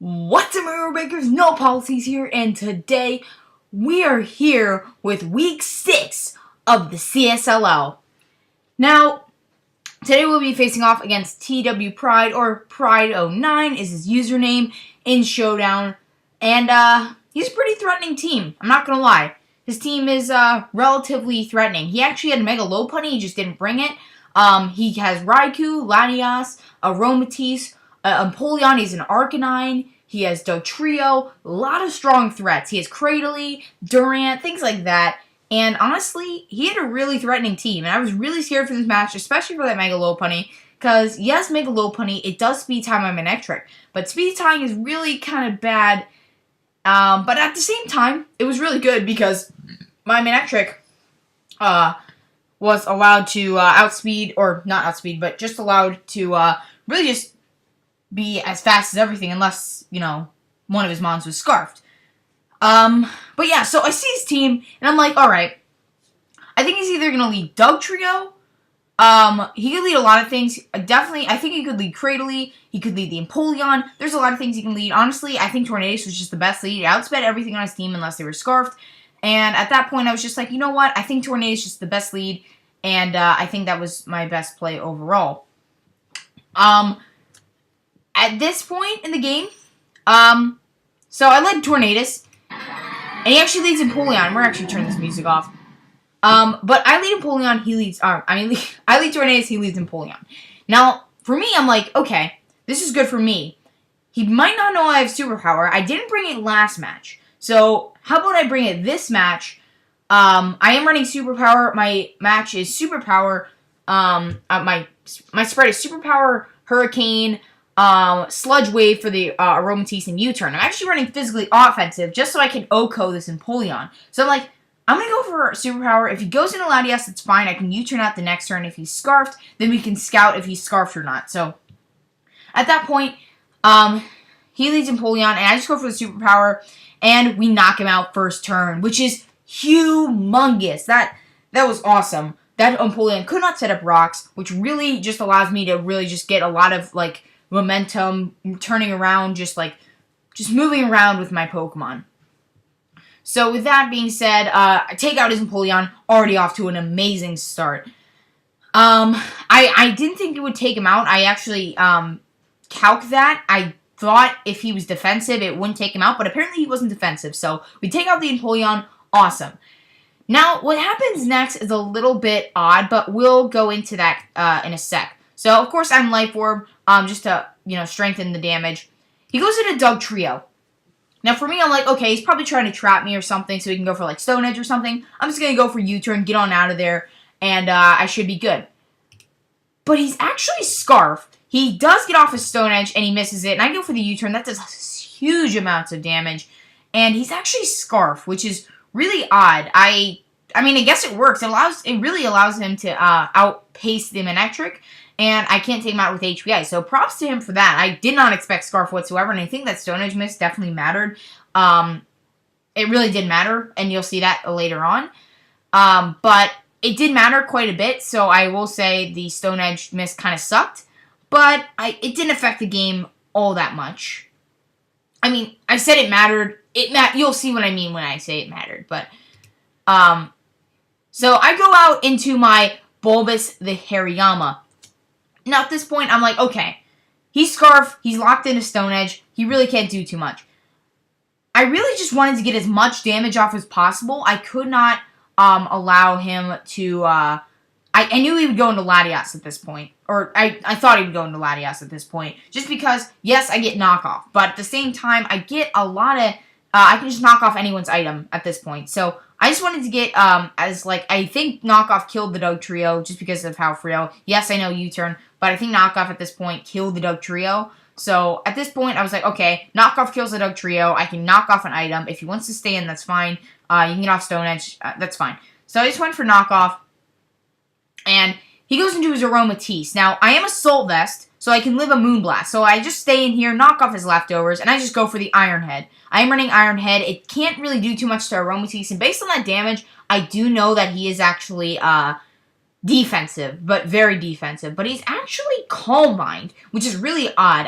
What's up, Mario Bakers? No Policies here, and today we are here with Week 6 of the CSLL. Now, today we'll be facing off against TW Pride, or Pride09 is his username, in Showdown, and he's a pretty threatening team, I'm not gonna lie. His team is relatively threatening. He actually had a Mega Lopunny, he just didn't bring it. He has Raikou, Latias, Aromatisse, Empoleon, he's an Arcanine, he has Dugtrio, a lot of strong threats. He has Cradily, Durant, things like that. And honestly, he had a really threatening team. And I was really scared for this match, especially for that Mega Lopunny. Because, yes, Mega Lopunny, it does speed time my Manectric. But speed time is really kind of bad. But at the same time, it was really good because my Manectric was allowed to outspeed, or not outspeed, but just allowed to really just be as fast as everything, unless, you know, one of his mons was scarfed. But yeah, so I see his team, and I'm like, alright, I think he's either going to lead Dugtrio, he could lead a lot of things, definitely, I think he could lead Cradily, he could lead the Empoleon, there's a lot of things he can lead. Honestly, I think Tornadus was just the best lead. He outsped everything on his team unless they were scarfed, and at that point I was just like, you know what, I think Tornadus is just the best lead, and I think that was my best play overall. At this point in the game, so I led Tornadus, and he actually leads Empoleon. We're actually turning this music off. But I lead Empoleon, he leads, I lead Tornadus, he leads Empoleon. Now, for me, I'm like, okay, this is good for me. He might not know I have Superpower. I didn't bring it last match. So, how about I bring it this match? I am running Superpower. My match is Superpower. My spread is Superpower, Hurricane, Sludge Wave for the Aromatisse and U-Turn. I'm actually running physically offensive just so I can OHKO this Empoleon. So I'm like, I'm going to go for Superpower. If he goes into Latias, it's fine. I can U-Turn out the next turn. If he's Scarfed, then we can scout if he's Scarfed or not. So at that point, he leads Empoleon, and I just go for the Superpower, and we knock him out first turn, which is humongous. That was awesome. That Empoleon could not set up rocks, which really just allows me to really just get a lot of, like, momentum, turning around, just moving around with my Pokemon. So with that being said, I take out his Empoleon, already off to an amazing start. I didn't think it would take him out. I actually calced that. I thought if he was defensive, it wouldn't take him out, but apparently he wasn't defensive. So we take out the Empoleon, awesome. Now, what happens next is a little bit odd, but we'll go into that in a sec. So, of course, I'm Life Orb, just to, you know, strengthen the damage. He goes into Dugtrio. Now, for me, I'm like, okay, he's probably trying to trap me or something, so he can go for, like, Stone Edge or something. I'm just going to go for U-Turn, get on out of there, and I should be good. But he's actually Scarfed. He does get off his Stone Edge, and he misses it, and I go for the U-Turn. That does huge amounts of damage. And he's actually Scarfed, which is really odd. I mean, I guess it works. It really allows him to outpace the Manectric, and I can't take him out with HPI. So props to him for that. I did not expect Scarf whatsoever, and I think that Stone Edge miss definitely mattered. It really did matter, and you'll see that later on. But it did matter quite a bit, so I will say the Stone Edge miss kind of sucked. But it didn't affect the game all that much. I mean, I said it mattered. You'll see what I mean when I say it mattered. But, so I go out into my Bulbous the Hariyama. Now, at this point, I'm like, okay, he's Scarf, he's locked into Stone Edge, he really can't do too much. I really just wanted to get as much damage off as possible. I could not allow him to, I knew he would go into Latias at this point, or I thought he would go into Latias at this point, just because, yes, I get knockoff, but at the same time, I get a lot of, I can just knock off anyone's item at this point, so I just wanted to get, I think knockoff killed the Dugtrio just because of how Frio. Yes, I know U-Turn, but I think knockoff at this point killed the Dugtrio. So at this point, I was like, okay, knockoff kills the Dugtrio. I can knock off an item. If he wants to stay in, that's fine. You can get off Stone Edge. That's fine. So I just went for knockoff. And he goes into his Aromatisse. Now, I am a Soul Vest, so I can live a Moonblast. So I just stay in here, knock off his leftovers, and I just go for the Iron Head. I am running Iron Head. It can't really do too much to Aromatisse, and based on that damage, I do know that he is actually defensive, but very defensive. But he's actually Calm Mind, which is really odd.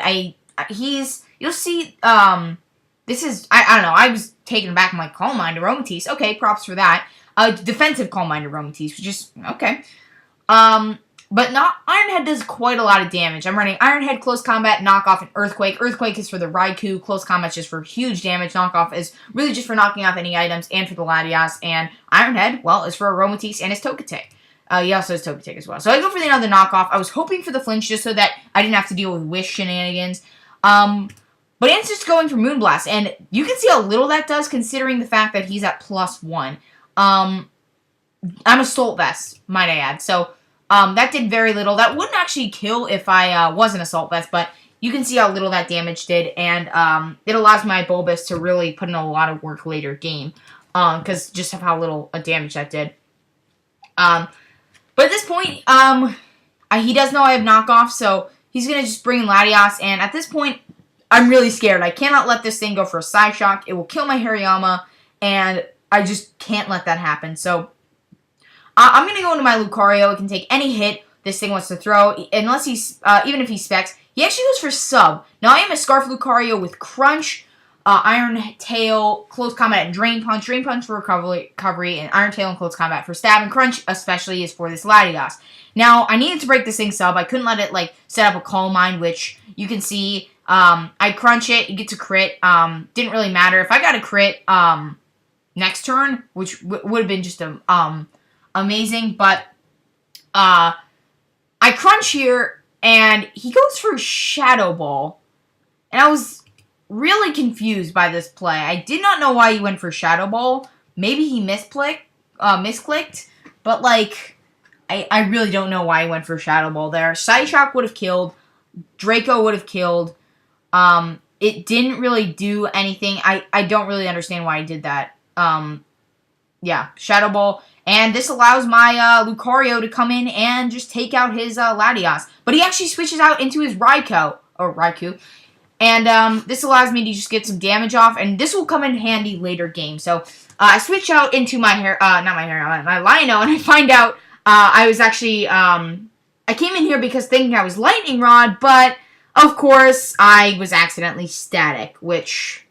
He's you'll see, this is, I don't know, I was taken aback. I'm like, Calm Mind Aromatisse. Okay, props for that. Defensive Calm Mind Aromatisse, which is, okay. But Ironhead does quite a lot of damage. I'm running Ironhead, Close Combat, Knockoff, and Earthquake. Earthquake is for the Raikou. Close Combat is just for huge damage. Knockoff is really just for knocking off any items and for the Latias. And Ironhead, well, is for Aromatisse and his Togetic. He also has Togetic as well. So I go for the other Knockoff. I was hoping for the flinch just so that I didn't have to deal with Wish shenanigans. But it's just going for Moonblast. And you can see how little that does considering the fact that he's at +1. I'm Assault Vest, might I add. So that did very little. That wouldn't actually kill if I wasn't Assault Vest, but you can see how little that damage did, and it allows my Bulbous to really put in a lot of work later game, because just of how little damage that did. But at this point, he does know I have Knockoff, so he's going to just bring in Latias, and at this point, I'm really scared. I cannot let this thing go for a Psyshock. It will kill my Hariyama, and I just can't let that happen, so I'm going to go into my Lucario. It can take any hit this thing wants to throw, unless he's, even if he specs. He actually goes for Sub. Now, I am a Scarf Lucario with Crunch, Iron Tail, Close Combat, and Drain Punch. Drain Punch for recovery, and Iron Tail and Close Combat for Stab, and Crunch especially is for this Latias. Now, I needed to break this thing Sub. I couldn't let it, like, set up a Calm Mind, which you can see. I Crunch it, it gets a crit. Didn't really matter. If I got a crit next turn, which would have been just amazing, but I Crunch here, and he goes for Shadow Ball, and I was really confused by this play. I did not know why he went for Shadow Ball. Maybe he misclicked, but like, I really don't know why he went for Shadow Ball there. Psyshock would have killed, Draco would have killed. It didn't really do anything. I don't really understand why he did that. Yeah, Shadow Ball. And this allows my Lucario to come in and just take out his Latias. But he actually switches out into his Raikou. And this allows me to just get some damage off. And this will come in handy later game. So I switch out into my my Lino. And I find out I was actually... I came in here because thinking I was Lightning Rod. But, of course, I was accidentally Static. Which...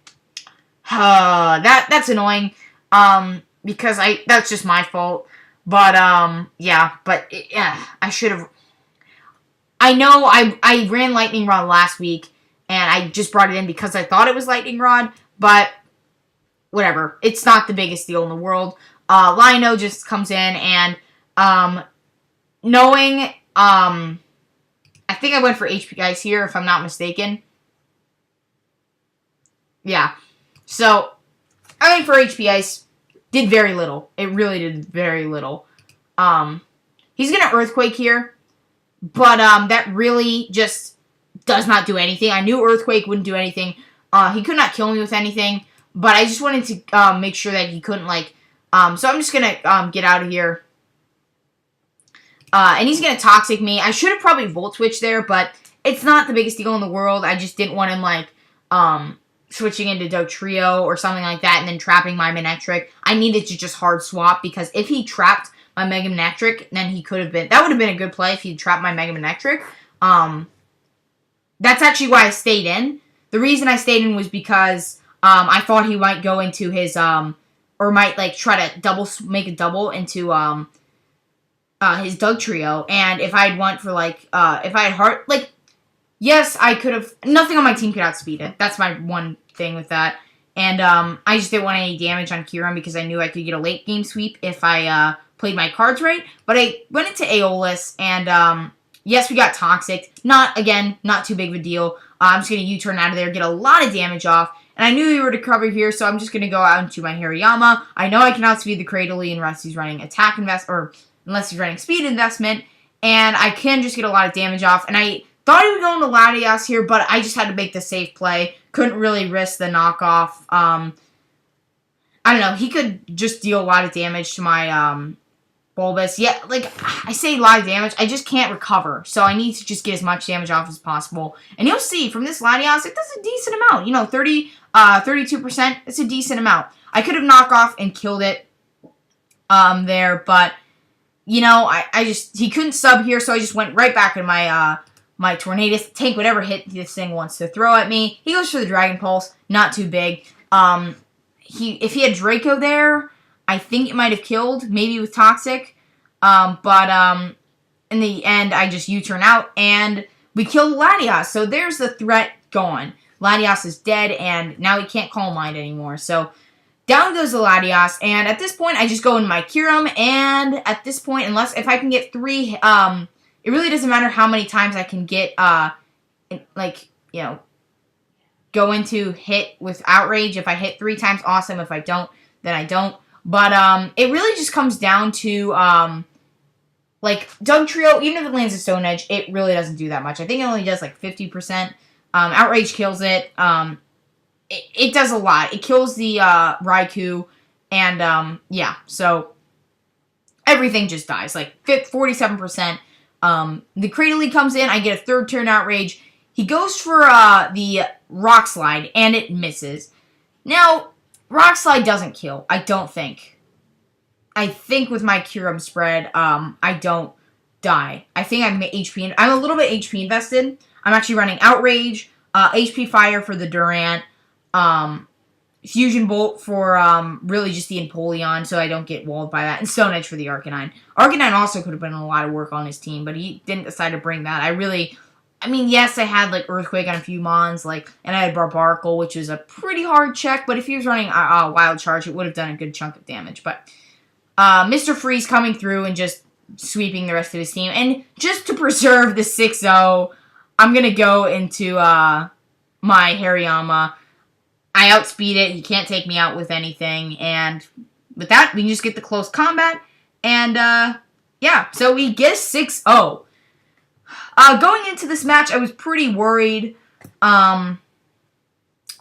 that's annoying. Because that's just my fault. But, yeah, I should have, I know I ran Lightning Rod last week, and I just brought it in because I thought it was Lightning Rod, but, whatever, it's not the biggest deal in the world. Lino just comes in, and, knowing, I think I went for HP Ice here, if I'm not mistaken. Yeah, so, I went for HP Ice. Did very little. It really did very little. He's going to Earthquake here. But that really just does not do anything. I knew Earthquake wouldn't do anything. He could not kill me with anything. But I just wanted to make sure that he couldn't, like... so I'm just going to get out of here. And he's going to Toxic me. I should have probably Volt Switch there, but it's not the biggest deal in the world. I just didn't want him, like... switching into Dotrio or something like that and then trapping my Manectric. I needed to just hard swap because if he trapped my Mega Manectric, then he could have been... That would have been a good play if he trapped my Mega Manectric. That's actually why I stayed in. The reason I stayed in was because I thought he might go into his... or might, like, try to make a double into his Dugtrio. And if I'd went for, like... if I had heart... Like... Yes, I could have... Nothing on my team could outspeed it. That's my one thing with that. And I just didn't want any damage on Kieran because I knew I could get a late game sweep if I played my cards right. But I went into Aeolus, and yes, we got Toxic. Not too big of a deal. I'm just going to U-turn out of there, get a lot of damage off. And I knew he were to cover here, so I'm just going to go out into my Hariyama. I know I can outspeed the Cradily unless he's running Attack Invest, or unless he's running Speed Investment. And I can just get a lot of damage off. And I... thought he would go into Latias here, but I just had to make the safe play. Couldn't really risk the knockoff. I don't know. He could just deal a lot of damage to my Bulbous. Yeah, like, I say a lot of damage. I just can't recover. So I need to just get as much damage off as possible. And you'll see, from this Latias, it does a decent amount. You know, 32%. It's a decent amount. I could have knocked off and killed it there, but, you know, he couldn't sub here, so I just went right back in my... my Tornadus, tank whatever hit this thing wants to throw at me. He goes for the Dragon Pulse, not too big. If he had Draco there, I think it might have killed, maybe with Toxic. But in the end, I just U-turn out, and we killed Latias. So there's the threat gone. Latias is dead, and now he can't Calm Mind anymore. So down goes the Latias, and at this point, I just go in my Kyurem, and at this point, if I can get 3, it really doesn't matter how many times I can get, go into hit with Outrage. If I hit 3 times, awesome. If I don't, then I don't. But it really just comes down to, Dugtrio, even if it lands a Stone Edge, it really doesn't do that much. I think it only does, 50%. Outrage kills it. It does a lot. It kills the Raikou, and, yeah, so everything just dies. 47%. The Cradily comes in, I get a 3rd turn Outrage. He goes for the Rock Slide, and it misses. Now, Rock Slide doesn't kill, I don't think. I think with my Kyurem spread, I don't die. I think I'm a little bit HP invested. I'm actually running Outrage, HP Fire for the Durant, Fusion Bolt for really just the Empoleon, so I don't get walled by that, and Stone Edge for the Arcanine. Arcanine also could have been a lot of work on his team, but he didn't decide to bring that. Yes, I had Earthquake on a few Mons, and I had Barbaracle, which is a pretty hard check, but if he was running Wild Charge, it would have done a good chunk of damage. But Mr. Freeze coming through and just sweeping the rest of his team, and just to preserve the 6-0, I'm gonna go into my Hariyama. I outspeed it. He can't take me out with anything. And with that, we can just get the close combat. And, yeah. So we get a 6-0. Going into this match, I was pretty worried about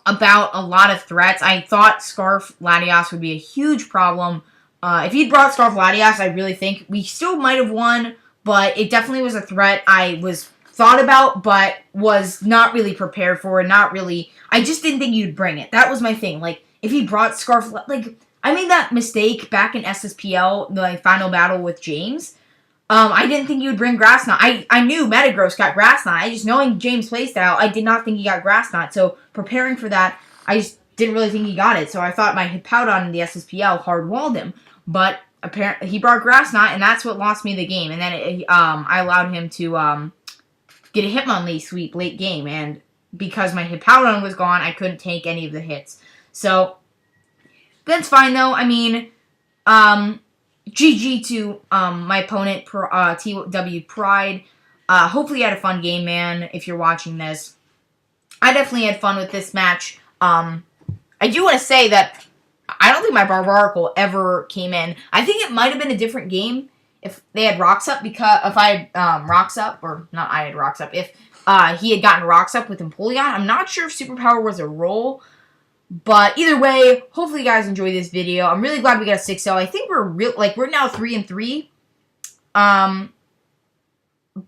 a lot of threats. I thought Scarf Latias would be a huge problem. If he'd brought Scarf Latias, I really think we still might have won. But it definitely was a threat I was thought about, but was not really prepared for. I just didn't think you'd bring it. That was my thing. If he brought Scarf, I made that mistake back in SSPL, the final battle with James. I didn't think he would bring Grass Knot. I knew Metagross got Grass Knot. Knowing James' playstyle, I did not think he got Grass Knot. So, preparing for that, I just didn't really think he got it. So, I thought my Hippowdon in the SSPL hard-walled him. But, apparently, he brought Grass Knot, and that's what lost me the game. And then, I allowed him to, get a Hitmonlee sweep late game, and because my Hippowdon was gone, I couldn't take any of the hits. So, that's fine, though. GG to my opponent, TW Pride. Hopefully you had a fun game, man, if you're watching this. I definitely had fun with this match. I do want to say that I don't think my Barbaracle ever came in. I think it might have been a different game if they had Rocks Up, because if I had Rocks Up, or not I had Rocks Up, if he had gotten Rocks Up with Empoleon. I'm not sure if Superpower was a roll, but either way, hopefully you guys enjoyed this video. I'm really glad we got a 6-0. I think we're now 3-3.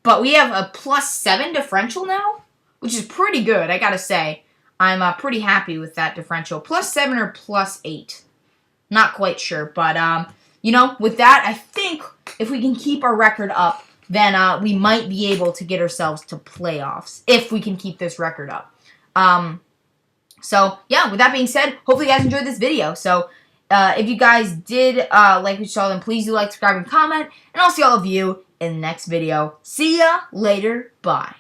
But we have a +7 differential now, which is pretty good, I gotta say. I'm pretty happy with that differential. +7 or +8. Not quite sure, but with that, I think if we can keep our record up, then we might be able to get ourselves to playoffs, if we can keep this record up. So, yeah, with that being said, hopefully you guys enjoyed this video. So, if you guys did like what you saw, then please do like, subscribe, and comment. And I'll see all of you in the next video. See ya later. Bye.